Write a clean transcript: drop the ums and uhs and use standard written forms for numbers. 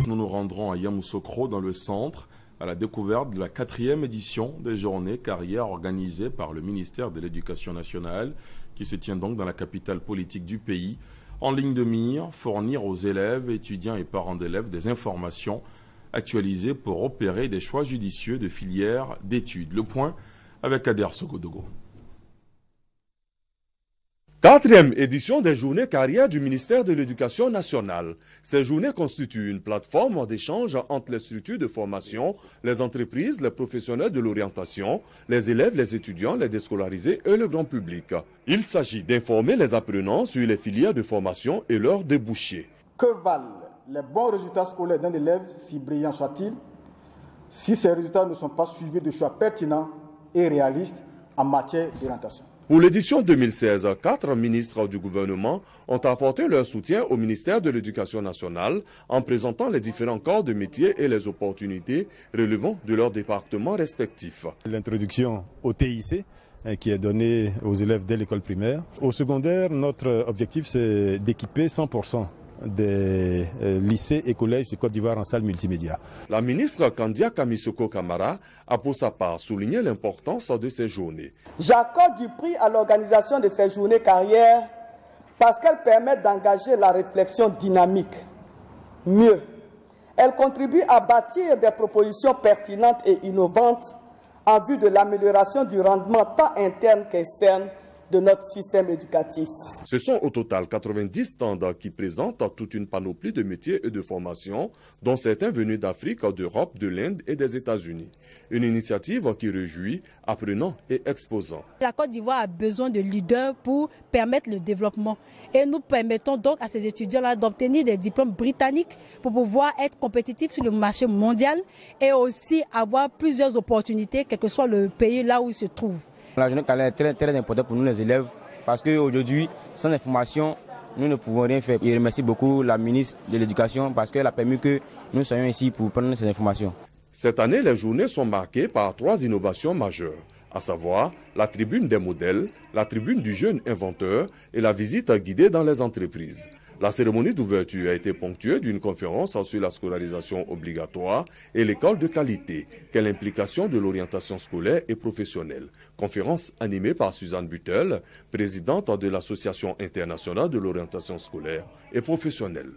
Nous nous rendrons à Yamoussoukro dans le centre à la découverte de la 4e édition des journées carrières organisées par le ministère de l'Éducation nationale qui se tient donc dans la capitale politique du pays. En ligne de mire, fournir aux élèves, étudiants et parents d'élèves des informations actualisées pour opérer des choix judicieux de filières d'études. Le point avec Kader Sogodogo. 4e édition des journées carrières du ministère de l'Éducation nationale. Ces journées constituent une plateforme d'échange entre les structures de formation, les entreprises, les professionnels de l'orientation, les élèves, les étudiants, les déscolarisés et le grand public. Il s'agit d'informer les apprenants sur les filières de formation et leurs débouchés. Que valent les bons résultats scolaires d'un élève, si brillant soit-il, si ces résultats ne sont pas suivis de choix pertinents et réalistes en matière d'orientation? Pour l'édition 2016, 4 ministres du gouvernement ont apporté leur soutien au ministère de l'Éducation nationale en présentant les différents corps de métier et les opportunités relevant de leurs départements respectifs. L'introduction au TIC qui est donnée aux élèves dès l'école primaire. Au secondaire, notre objectif c'est d'équiper 100% des lycées et collèges de Côte d'Ivoire en salle multimédia. La ministre Kandia Kamisoko Kamara a pour sa part souligné l'importance de ces journées. J'accorde du prix à l'organisation de ces journées carrières parce qu'elles permettent d'engager la réflexion dynamique. Mieux, elles contribuent à bâtir des propositions pertinentes et innovantes en vue de l'amélioration du rendement tant interne qu'externe de notre système éducatif. Ce sont au total 90 stands qui présentent toute une panoplie de métiers et de formations, dont certains venus d'Afrique, d'Europe, de l'Inde et des États-Unis. Une initiative qui réjouit apprenants et exposants. La Côte d'Ivoire a besoin de leaders pour permettre le développement. Et nous permettons donc à ces étudiants-là d'obtenir des diplômes britanniques pour pouvoir être compétitifs sur le marché mondial et aussi avoir plusieurs opportunités, quel que soit le pays là où ils se trouvent. La journée carrière est très importante pour nous les élèves parce qu'aujourd'hui, sans information, nous ne pouvons rien faire. Je remercie beaucoup la ministre de l'Éducation parce qu'elle a permis que nous soyons ici pour prendre ces informations. Cette année, les journées sont marquées par 3 innovations majeures, à savoir la tribune des modèles, la tribune du jeune inventeur et la visite guidée dans les entreprises. La cérémonie d'ouverture a été ponctuée d'une conférence sur la scolarisation obligatoire et l'école de qualité, quelle implication de l'orientation scolaire et professionnelle. Conférence animée par Suzanne Butel, présidente de l'Association internationale de l'orientation scolaire et professionnelle.